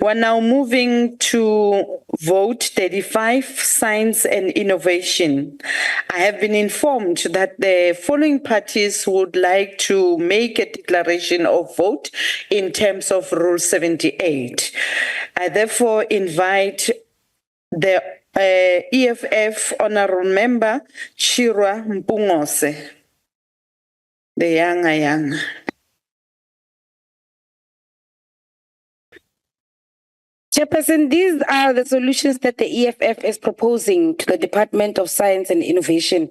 We're now moving to vote 35, science and innovation. I have been informed that the following parties would like to make a declaration of vote in terms of Rule 78. I therefore invite the EFF Honorable Member Chirwa Mpungose, the young. Chairperson, these are the solutions that the EFF is proposing to the Department of Science and Innovation.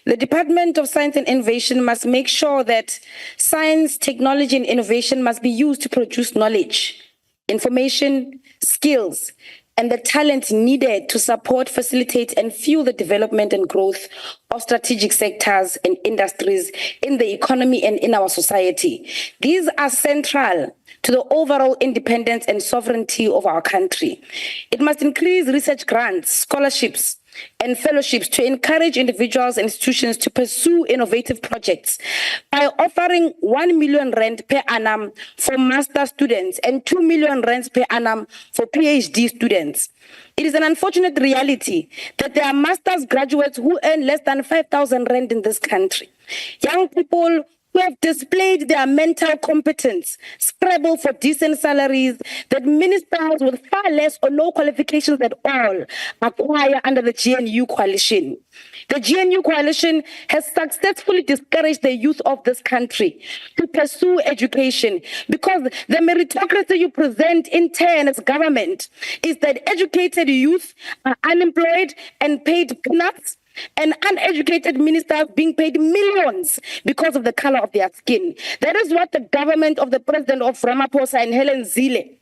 The Department of Science and Innovation must make sure that science, technology, and innovation must be used to produce knowledge, information, skills, and the talent needed to support, facilitate, and fuel the development and growth of strategic sectors and industries in the economy and in our society. These are central to the overall independence and sovereignty of our country. It must increase research grants, scholarships, and fellowships to encourage individuals and institutions to pursue innovative projects by offering 1 million rand per annum for master students and 2 million rands per annum for PhD students. It is an unfortunate reality that there are master's graduates who earn less than 5,000 rand in this country. Young people who have displayed their mental competence, scrabble for decent salaries that ministers with far less or no qualifications at all acquire under the GNU coalition. The GNU coalition has successfully discouraged the youth of this country to pursue education because the meritocracy you present in turn as government is that educated youth are unemployed and paid peanuts, and uneducated ministers being paid millions because of the color of their skin. That is what the government of the President of Ramaphosa and Helen Zille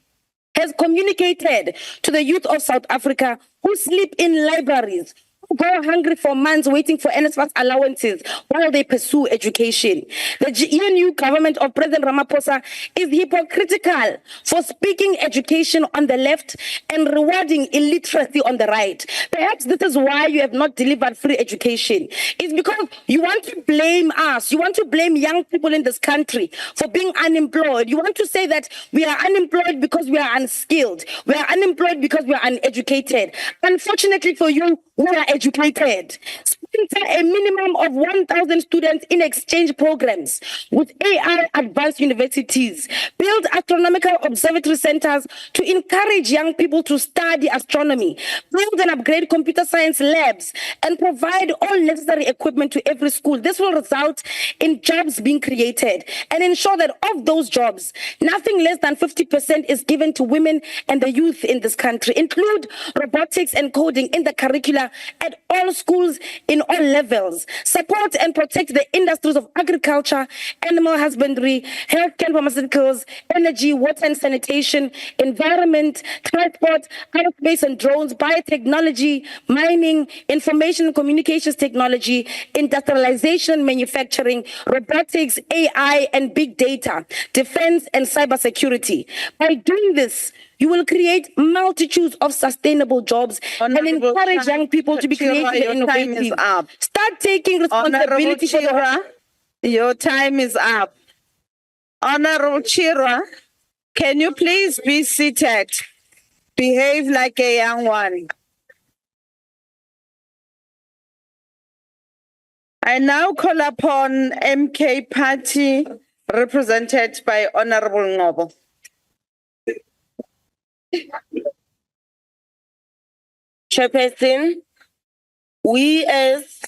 has communicated to the youth of South Africa who sleep in libraries, who go hungry for months waiting for NSFAS allowances while they pursue education. The GNU government of President Ramaphosa is hypocritical for speaking education on the left and rewarding illiteracy on the right. Perhaps this is why you have not delivered free education. It's because you want to blame us. You want to blame young people in this country for being unemployed. You want to say that we are unemployed because we are unskilled. We are unemployed because we are uneducated. Unfortunately for you, we are educated. Sponsor a minimum of 1,000 students in exchange programs with AI advanced universities. Build astronomical observatory centers to encourage young people to study astronomy. Build and upgrade computer science labs and provide all necessary equipment to every school. This will result in jobs being created and ensure that of those jobs, nothing less than 50% is given to women and the youth in this country. Include robotics and coding in the curricula at all schools in all levels. Support and protect the industries of agriculture, animal husbandry, healthcare, pharmaceuticals, energy, water and sanitation, environment, transport, aerospace and drones, biotechnology, mining, information and communications technology, industrialization, manufacturing, robotics, AI and big data, defense and cybersecurity. By doing this, you will create multitudes of sustainable jobs and encourage young people to be creative and innovative. Start taking responsibility for your time is up. Honorable Chirwa, can you please be seated? Behave like a young one. I now call upon MK Party, represented by Honorable Ngobo. Chairperson, we as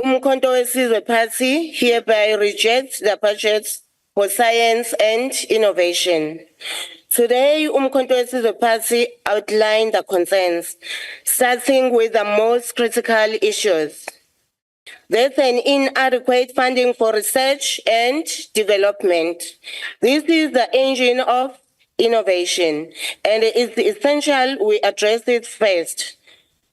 Umkhonto Wesizwe Party hereby reject the budget for science and innovation. Today, Umkhonto Wesizwe Party outlined the concerns, starting with the most critical issues. There's an inadequate funding for research and development. This is the engine of innovation, and it is essential we address it first.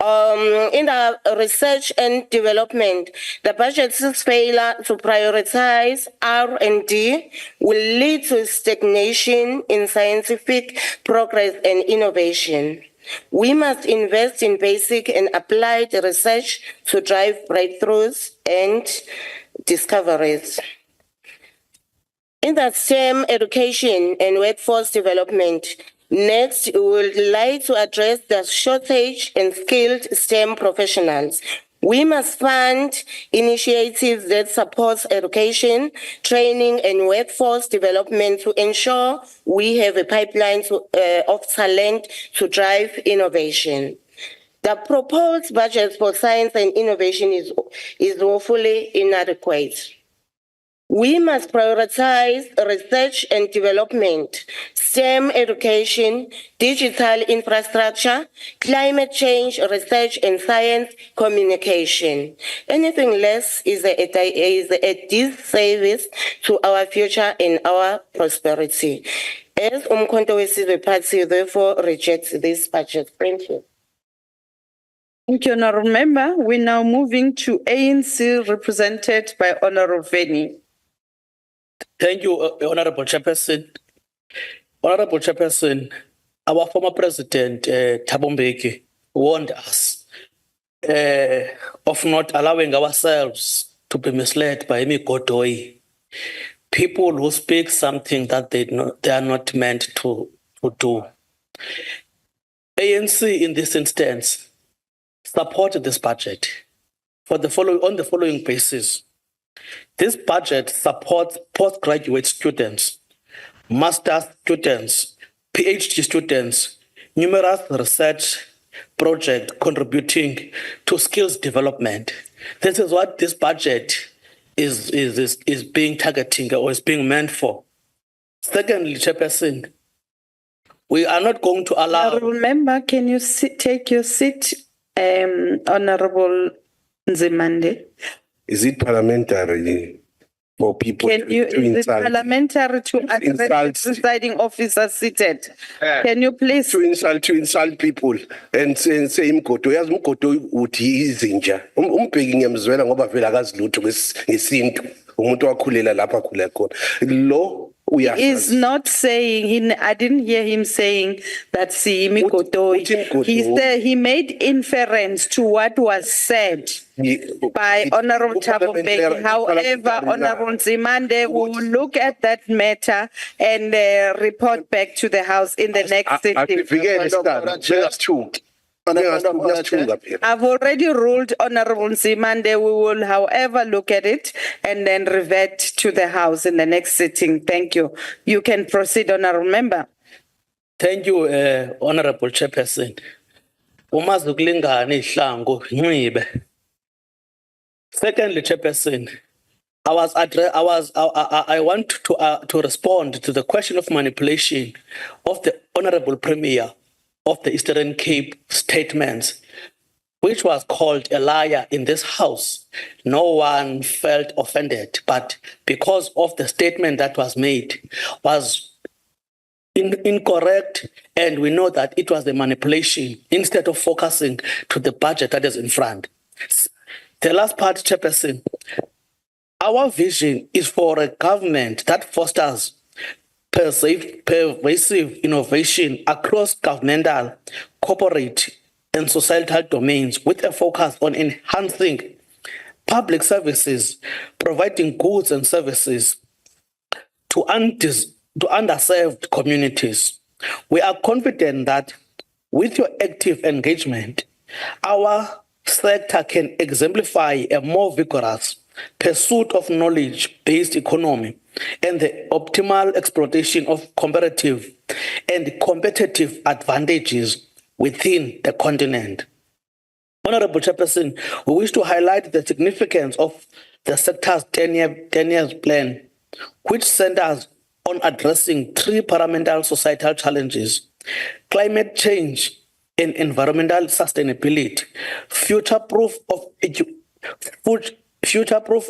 In the research and development, the budget's failure to prioritize R&D will lead to stagnation in scientific progress and innovation. We must invest in basic and applied research to drive breakthroughs and discoveries. In that same education and workforce development, Next, we would like to address the shortage in skilled STEM professionals. We must fund initiatives that support education, training, and workforce development to ensure we have a pipeline of talent to drive innovation. The proposed budget for science and innovation is woefully inadequate. We must prioritize research and development, STEM education, digital infrastructure, climate change research, and science communication. Anything less is a disservice to our future and our prosperity. As Umkhonto Wesizwe Party therefore rejects this budget. Thank you. Thank you, Honorable Member. We're now moving to ANC represented by Honorable Veni. Thank you, Honorable Chairperson. Honorable Chairperson, our former president, Thabo Mbeki, warned us of not allowing ourselves to be misled by Godoi, people who speak something that they are not meant to do. ANC, in this instance, supported this budget on the following basis. This budget supports postgraduate students, master's students, PhD students, numerous research projects contributing to skills development. This is what this budget is being targeting or is being meant for. Secondly, Chairperson, we are not going to allow... Honorable Member, can you take your seat, Honorable Nzimande? Is it parliamentary for people Is it insult? parliamentary to address the presiding officer seated? Can you please? To insult people and say imgodo yazi umgodo uthi izinja umbheki ngiyamzwela ngoba vele akazilutho ngesintu umuntu wakhulela lapha akhula khona lo He is not saying, I didn't hear him saying that Simi Godoi. He said he made inference to what was said by Honorable Thabo Mbeki. However, Honorable Nzimande will look at that matter and report back to the House in the next sitting. I've already ruled, Honorable Nzimande. We will, however, look at it and then revert to the House in the next sitting. Thank you. You can proceed, Honorable Member. Thank you, Honorable Chairperson. Secondly, Chairperson, I want to respond to the question of manipulation of the Honorable Premier of the Eastern Cape statements, which was called a liar in this House. No one felt offended, but because of the statement that was made was incorrect, and we know that it was the manipulation instead of focusing to the budget that is in front. The last part, Chairperson, our vision is for a government that fosters pervasive innovation across governmental, corporate, and societal domains with a focus on enhancing public services, providing goods and services to underserved communities. We are confident that with your active engagement, our sector can exemplify a more vigorous pursuit of knowledge-based economy and the optimal exploitation of comparative and competitive advantages within the continent. Honorable Chairperson, we wish to highlight the significance of the sector's 10-year plan, which centers on addressing three paramount societal challenges: climate change and environmental sustainability, future-proof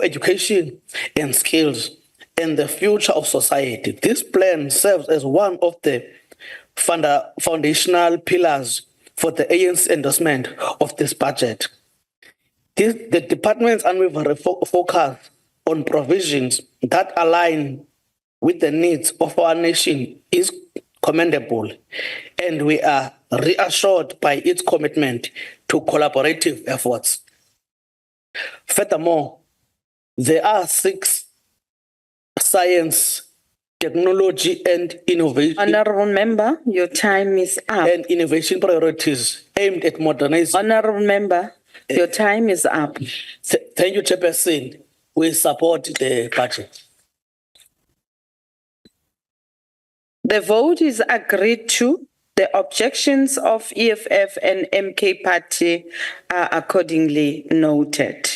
education and skills, and the future of society. This plan serves as one of the foundational pillars for the ANC endorsement of this budget. The department's unwavering focus on provisions that align with the needs of our nation is commendable, and we are reassured by its commitment to collaborative efforts. Furthermore, there are 6 science technology and innovation Honorable member, your time is up. and innovation priorities aimed at modernizing. Honorable member, your time is up. Thank you, Chairperson. We support the budget. The vote is agreed to. The objections of EFF and MK Party are accordingly noted.